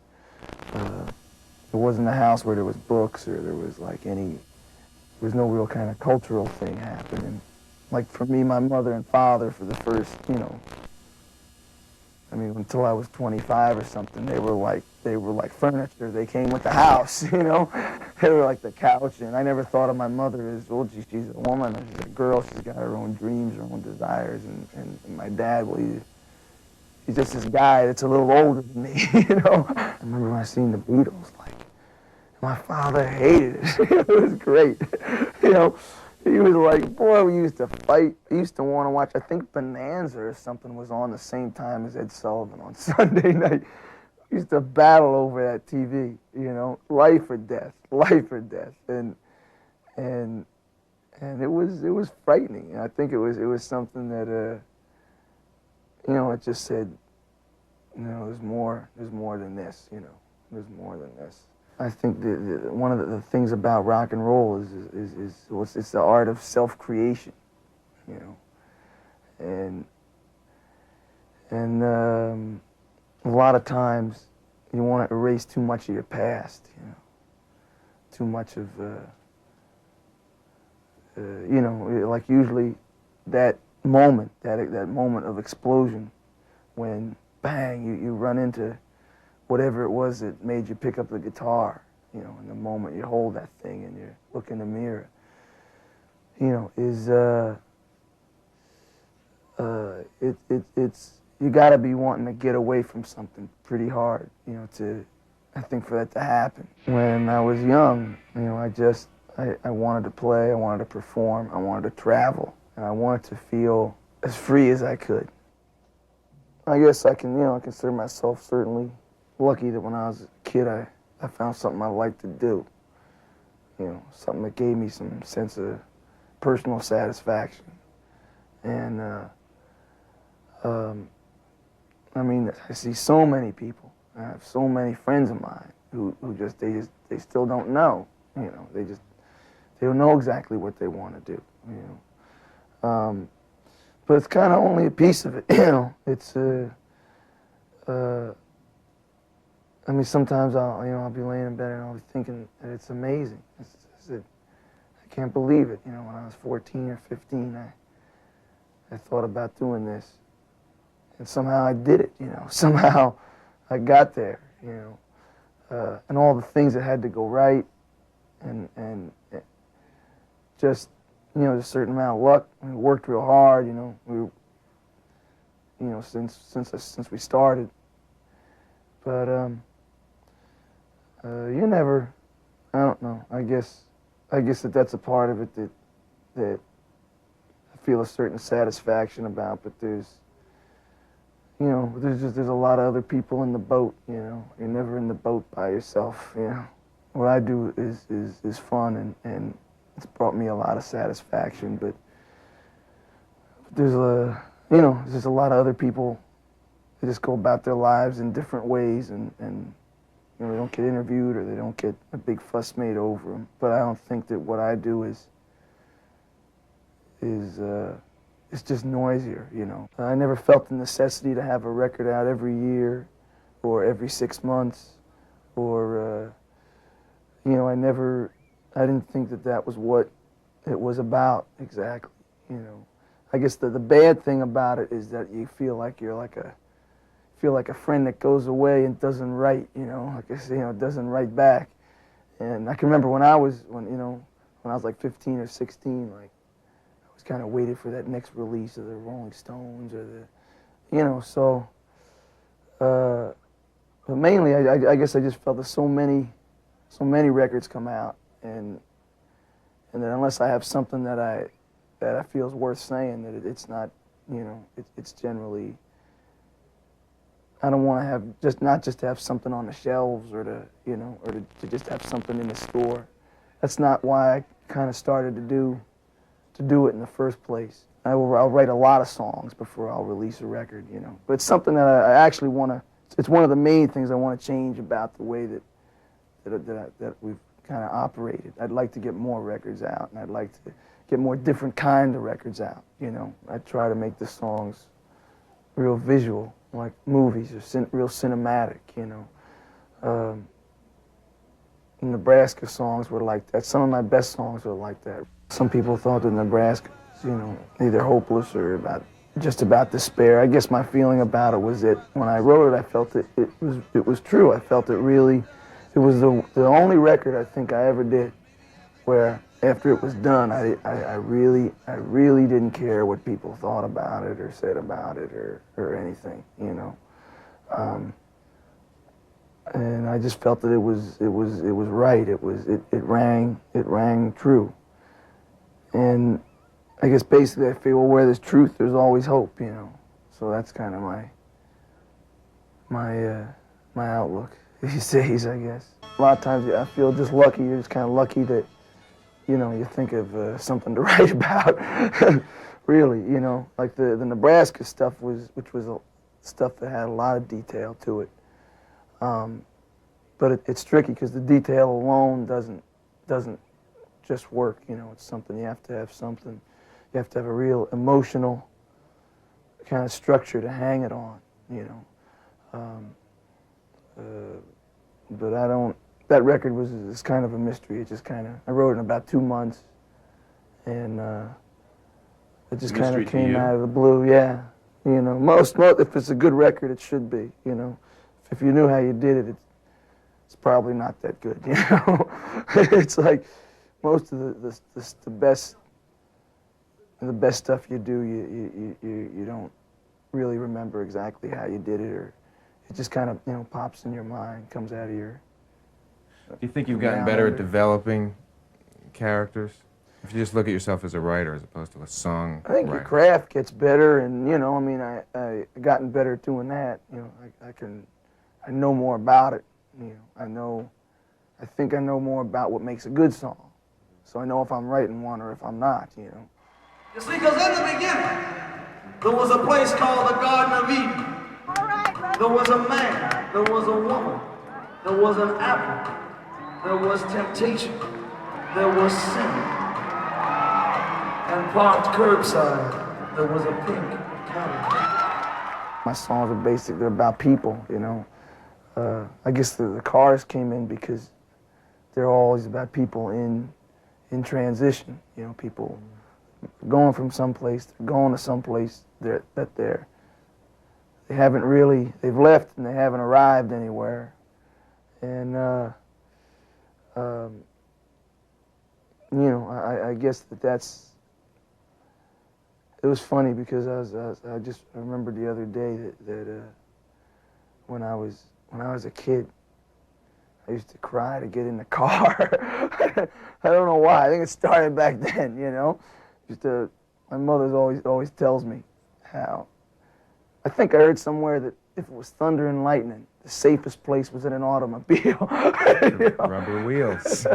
There wasn't a house where there was books or there was like there was no real kind of cultural thing happening. Like for me, my mother and father for the first, you know, I mean, until I was 25 or something, they were like furniture. They came with the house, you know. They were like the couch, and I never thought of my mother as, well, she's a woman, or she's a girl, she's got her own dreams, her own desires, and my dad, well, he's just this guy that's a little older than me, you know. I remember when I seen the Beatles, like, my father hated it. It was great, you know. He was like, boy, we used to fight. I used to want to watch, I think Bonanza or something was on the same time as Ed Sullivan on Sunday night. We used to battle over that TV, you know, life or death, life or death. And it was frightening. And I think it was something that, you know, it just said, you know, there's more than this, you know, there's more than this. I think one of the things about rock and roll is it's the art of self-creation, you know, and a lot of times you want to erase too much of your past, you know, too much of, you know, like usually that moment of explosion when bang you run into whatever it was that made you pick up the guitar, you know, in the moment you hold that thing and you look in the mirror, you know, it's you got to be wanting to get away from something pretty hard, you know, I think for that to happen. When I was young, you know, I wanted to play, I wanted to perform, I wanted to travel, and I wanted to feel as free as I could. I guess I can, you know, I consider myself certainly lucky that when I was a kid, I found something I liked to do. You know, something that gave me some sense of personal satisfaction. And, I mean, I see so many people. I have so many friends of mine who they still don't know. You know, they don't know exactly what they want to do. You know, but it's kind of only a piece of it. You know, it's I mean, sometimes I'll be laying in bed and I'll be thinking that it's amazing. I can't believe it. You know, when I was 14 or 15, I thought about doing this, and somehow I did it. You know, somehow I got there. You know, and all the things that had to go right, and just, you know, a certain amount of luck. We worked real hard. You know, you know, since we started, but you never, I don't know, I guess that's a part of it that I feel a certain satisfaction about, but there's a lot of other people in the boat, you know. You're never in the boat by yourself, you know. What I do is fun, and it's brought me a lot of satisfaction, but there's there's a lot of other people that just go about their lives in different ways, and you know, they don't get interviewed or they don't get a big fuss made over them. But I don't think that what I do is just noisier, you know. I never felt the necessity to have a record out every year or every 6 months, or you know, I didn't think that was what it was about exactly, you know. I guess the bad thing about it is that you feel like you're like a friend that goes away and doesn't write, you know, doesn't write back. And I can remember when I was like 15 or 16, like, I was kind of waiting for that next release of the Rolling Stones or you know, so, but mainly I guess I just felt that so many records come out, and and that unless I have something that I feel is worth saying, that it's not, you know, it's generally. I don't want to have not just to have something on the shelves or to, you know, or to just have something in the store. That's not why I kind of started to do it in the first place. I'll write a lot of songs before I'll release a record, you know. But it's something that I actually want to. It's one of the main things I want to change about the way that we've kind of operated. I'd like to get more records out, and I'd like to get more different kind of records out. You know, I try to make the songs real visual, like movies, or real cinematic. You know, Nebraska songs were like that. Some of my best songs were like that. Some people thought that Nebraska, you know, either hopeless or just about despair. I guess my feeling about it was that when I wrote it, I felt it was true. I felt it really. It was the only record I think I ever did where after it was done, I really didn't care what people thought about it or said about it or anything, you know. And I just felt that it was right. It rang true. And I guess basically I feel, well, where there's truth, there's always hope, you know. So that's kind of my outlook these days, I guess. A lot of times I feel just lucky. You're just kind of lucky that, you know, you think of something to write about. Really, you know, like the Nebraska stuff which was stuff that had a lot of detail to it. But it's tricky because the detail alone doesn't just work. You know, it's something you have to have something. You have to have a real emotional kind of structure to hang it on. You know. But I don't. That record is kind of a mystery. It just kind of. I wrote it in about 2 months, and it just kind of came out of the blue. Yeah, you know, most if it's a good record, it should be. You know, if you knew how you did it, it's probably not that good. You know, it's like most of the best stuff you do, you don't really remember exactly how you did it, or it just kind of, you know, pops in your mind, comes out of your. Do you think you've gotten better at developing characters? If you just look at yourself as a writer as opposed to a song I think writer. your craft gets better, and, you know, I mean, I gotten better at doing that. You know, I know more about it. You know, I think I know more about what makes a good song. So I know if I'm writing one or if I'm not, you know. You see, because in the beginning, there was a place called the Garden of Eden. There was a man, there was a woman, there was an apple, there was temptation, there was sin. And parked curbside, there was a pink Cadillac. My songs are basic, they're about people, you know. I guess the cars came in because they're always about people in transition, you know, people going from someplace, they're going to someplace they've left and they haven't arrived anywhere. And, you know, I guess that's, it was funny because I just remembered the other day that when I was a kid, I used to cry to get in the car. I don't know why. I think it started back then, you know. My mother always tells me how. I think I heard somewhere that if it was thunder and lightning, the safest place was in an automobile. You know? Rubber wheels.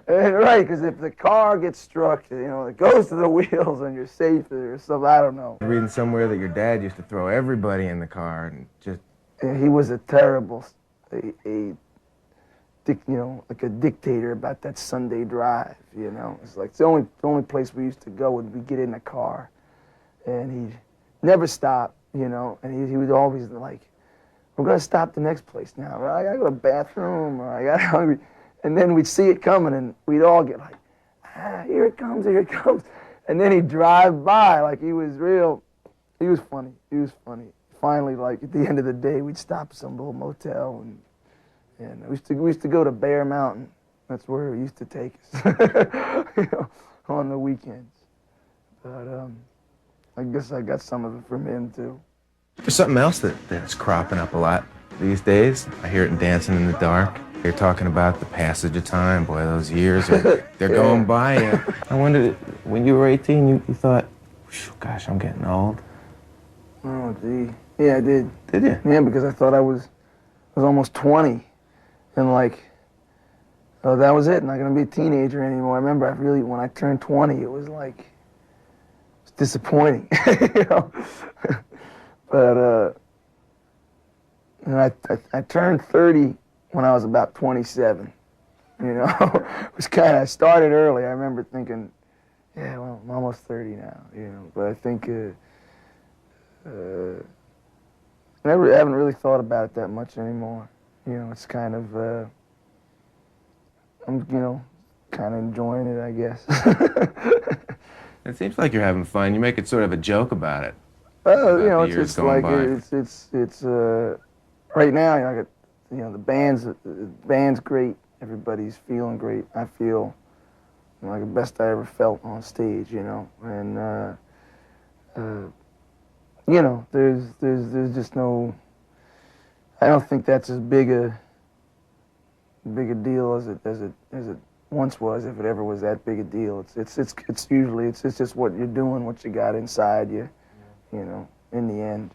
Right, because if the car gets struck, you know, it goes to the wheels and you're safe or something. I don't know. Reading somewhere that your dad used to throw everybody in the car and just. He was a terrible, you know, like a dictator about that Sunday drive, you know. It's like the only place we used to go would we get in the car, and he'd never stop, you know, and he would always like, we're going to stop the next place now. I got to go to the bathroom, or I got hungry. And then we'd see it coming, and we'd all get like, here it comes, here it comes. And then he'd drive by like he was real. He was funny. Finally, like, at the end of the day, we'd stop at some little motel, and we used to go to Bear Mountain. That's where he used to take us, you know, on the weekends. But I guess I got some of it from him, too. There's something else that's cropping up a lot these days. I hear it in Dancing in the Dark. You're talking about the passage of time, boy, those years, they're going by. I wondered, when you were 18, you thought, gosh, I'm getting old. Oh, gee. Yeah, I did. Did you? Yeah, because I thought I was almost 20, and like, oh, that was it. Not gonna be a teenager anymore. I remember when I turned 20, it was like, it's disappointing, you know. But and I turned 30 when I was about 27. You know, it was I started early. I remember thinking, yeah, well, I'm almost 30 now. You know, but I think. I haven't really thought about it that much anymore. You know, it's kind of, I'm, you know, kind of enjoying it, I guess. It seems like you're having fun. You make it sort of a joke about it. Well, you know, it's like, it's right now, you know, the band's great. Everybody's feeling great. I feel like the best I ever felt on stage, you know, and, you know, there's just no. I don't think that's as big a deal as it once was, if it ever was that big a deal. It's usually just what you're doing, what you got inside you, you know. In the end,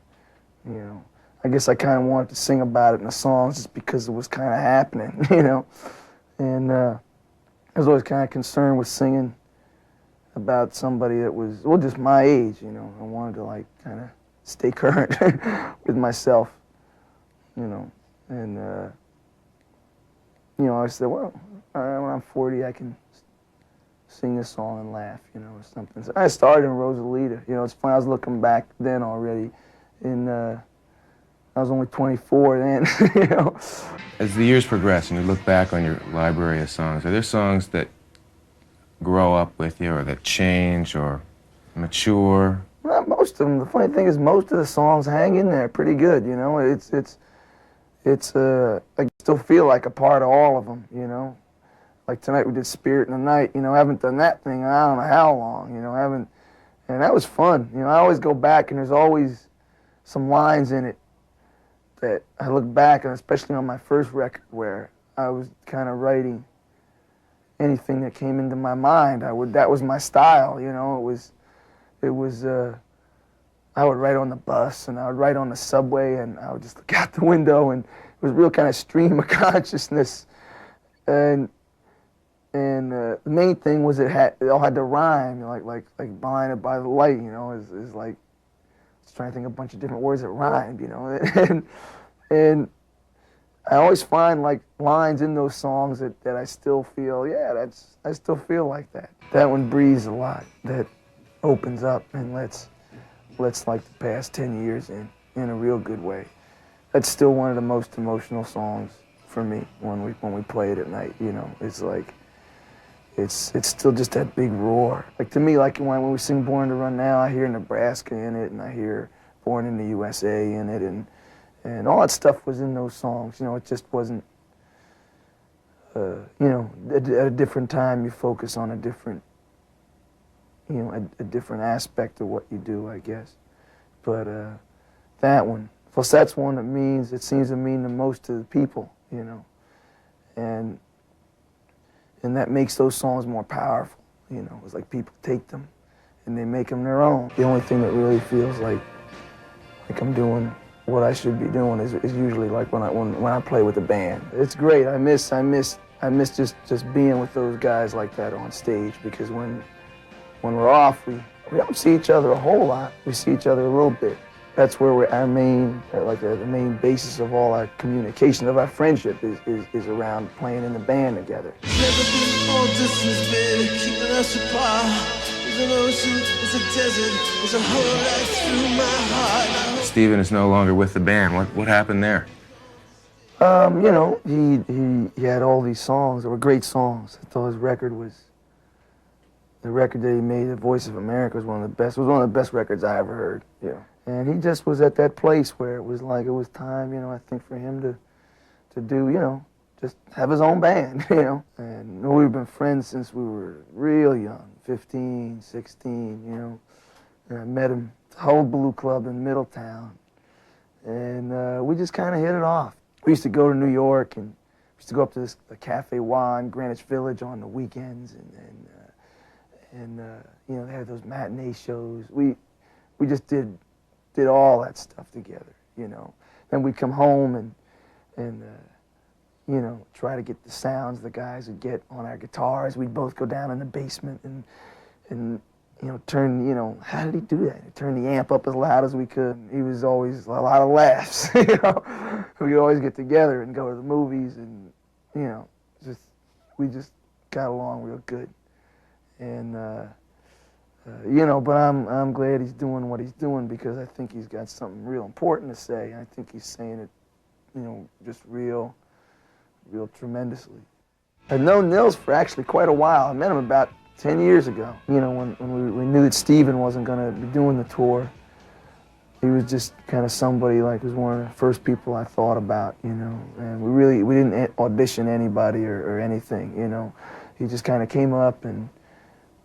you know. I guess I kind of wanted to sing about it in the songs just because it was kind of happening, you know. And I was always kind of concerned with singing about somebody that was, well, just my age, you know. I wanted to like kind of stay current with myself, you know, and, you know, I said, well, all right, when I'm 40, I can sing this song and laugh, you know, or something. So I started in Rosalita, you know, it's funny, I was looking back then already, and I was only 24 then, you know. As the years progress and you look back on your library of songs, are there songs that grow up with you, or that change, or mature? Well, most of them. The funny thing is, most of the songs hang in there pretty good. You know, I still feel like a part of all of them. You know, like tonight we did "Spirit in the Night." You know, I haven't done that thing in I don't know how long. You know, and that was fun. You know, I always go back and there's always some lines in it that I look back, and especially on my first record where I was kind of writing anything that came into my mind. That was my style. You know, it was, I would write on the bus, and I would write on the subway, and I would just look out the window, and it was a real kind of stream of consciousness. And the main thing was it all had to rhyme, you know, like blinded by the light, you know, is like, I was trying to think of a bunch of different words that rhymed, you know, and I always find like lines in those songs that I still feel, yeah, I still feel like that. That one breathes a lot. That opens up and lets like the past 10 years in a real good way. That's still one of the most emotional songs for me when we play it at night. You know, it's like it's still just that big roar. Like to me, like when we sing "Born to Run Now," I hear Nebraska in it, and I hear "Born in the USA" in it, and all that stuff was in those songs. You know, it just wasn't. You know, at a different time, you focus on a different. You know, a different aspect of what you do, I guess. But that one, plus that's one that seems to mean the most to the people, you know. And that makes those songs more powerful, you know. It's like people take them and they make them their own. The only thing that really feels like I'm doing what I should be doing is usually like when I play with the band. It's great. I miss just being with those guys like that on stage, because when we're off, we don't see each other a whole lot. We see each other a little bit. That's where our main, the main basis of all our communication, of our friendship, is around playing in the band together. Never been all distance, baby, keeping us apart. There's an ocean, there's a desert, there's a whole life through my heart. Steven is no longer with the band. What happened there? You know, he had all these songs that were great songs. I thought his record was. The record that he made, The Voice of America, was one of the best. It was one of the best records I ever heard. Yeah. And he just was at that place where it was like it was time, you know, I think for him to do, you know, just have his own band, you know. And we've been friends since we were real young, 15, 16, you know. And I met him at the Old Blue Club in Middletown. And we just kind of hit it off. We used to go to New York and used to go up to this Cafe Wa in Greenwich Village on the weekends, and you know, they had those matinee shows. We just did all that stuff together, you know. Then we'd come home and you know, try to get the sounds the guys would get on our guitars. We'd both go down in the basement and you know, turn, you know, how did he do that? He'd turn the amp up as loud as we could. He was always a lot of laughs, you know. We'd always get together and go to the movies, and, you know, we just got along real good. And, you know, but I'm glad he's doing what he's doing, because I think he's got something real important to say. I think he's saying it, you know, just real tremendously. I've known Nils for actually quite a while. I met him about 10 years ago. You know, when we knew that Steven wasn't going to be doing the tour, he was just kind of somebody, like, was one of the first people I thought about, you know. And we didn't audition anybody or anything, you know. He just kind of came up, and,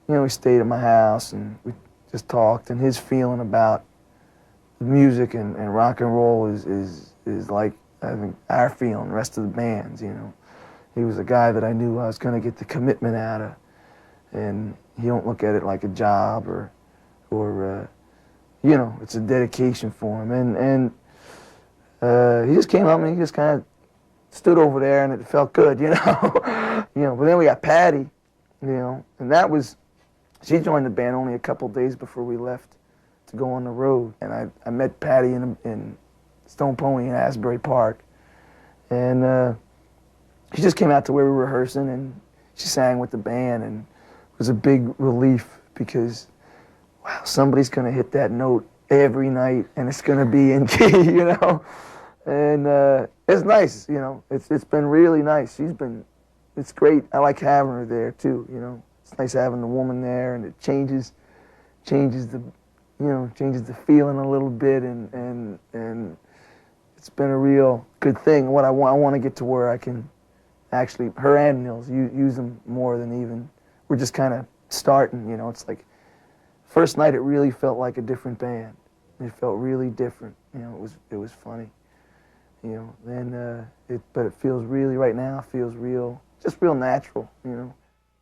you know, he stayed at my house, and we just talked. And his feeling about the music and rock and roll is like, I think, our feeling, the rest of the bands, you know. He was a guy that I knew I was going to get the commitment out of, and he don't look at it like a job or you know, it's a dedication for him. And he just came up and he just kind of stood over there, and it felt good, you know. You know, but then we got Patty, you know, and that was, she joined the band only a couple days before we left to go on the road. And I met Patty in Stone Pony in Asbury Park, and she just came out to where we were rehearsing, and she sang with the band, and it was a big relief, because, wow, somebody's going to hit that note every night, and it's going to be in key, you know. And it's nice, you know. It's been really nice. It's great. I like having her there too, you know. It's nice having the woman there, and it changes the, you know, changes the feeling a little bit, and it's been a real good thing. What I want to get to where I can actually, her and Nils, use them more than even, we're just kind of starting, you know. It's like, first night it really felt like a different band. It felt really different, you know. It was funny, you know. Then but it feels really, right now, feels real, just real natural, you know.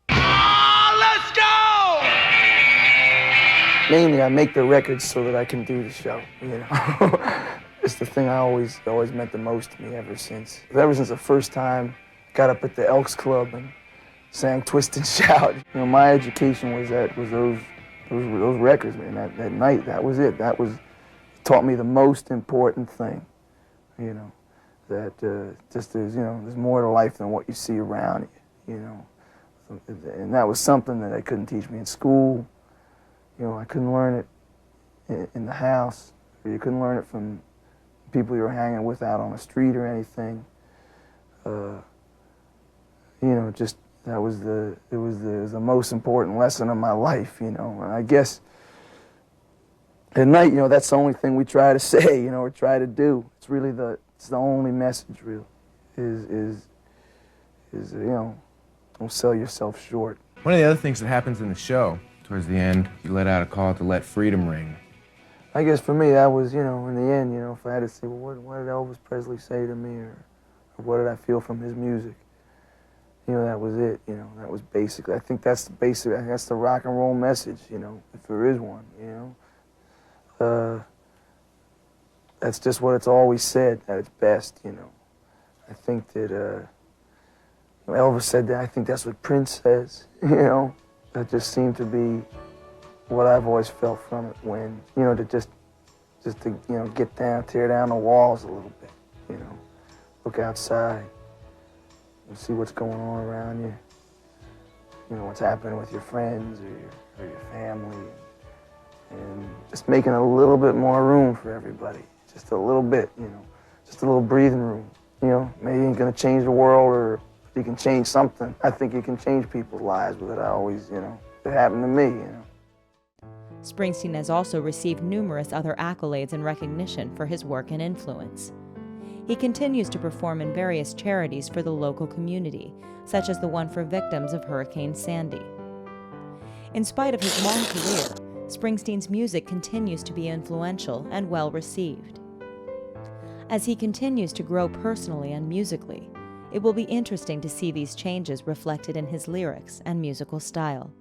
Let's go! Mainly, I make the records so that I can do the show, you know. It's the thing I always meant the most to me ever since the first time I got up at the Elks Club and sang Twist and Shout. You know, my education was those records, man. That night, that was it. That taught me the most important thing, you know. That just there's, you know, there's more to life than what you see around you, you know. And that was something that they couldn't teach me in school. You know, I couldn't learn it in the house, or you couldn't learn it from people you were hanging with out on the street or anything. You know, just it was the most important lesson of my life, you know. And I guess at night, you know, that's the only thing we try to say, you know, or try to do. It's really it's the only message, really, is you know, don't sell yourself short. One of the other things that happens in the show, towards the end, you let out a call to let freedom ring. I guess for me, that was, you know, in the end, you know, if I had to say, well, what did Elvis Presley say to me, or what did I feel from his music? You know, that was it, you know, that was basically, I think that's the rock and roll message, you know, if there is one, you know. That's just what it's always said at its best, you know. I think that, Elvis said that, I think that's what Prince says, you know. That just seemed to be what I've always felt from it, when, you know, just to, you know, get down, tear down the walls a little bit, you know, look outside and see what's going on around you, you know, what's happening with your friends or your family, and just making a little bit more room for everybody, just a little bit, you know, just a little breathing room, you know. Maybe you ain't gonna change the world, or you can change something. I think you can change people's lives with it. I always, you know, it happened to me, you know. Springsteen has also received numerous other accolades and recognition for his work and influence. He continues to perform in various charities for the local community, such as the one for victims of Hurricane Sandy. In spite of his long career, Springsteen's music continues to be influential and well received. As he continues to grow personally and musically, It will be interesting to see these changes reflected in his lyrics and musical style.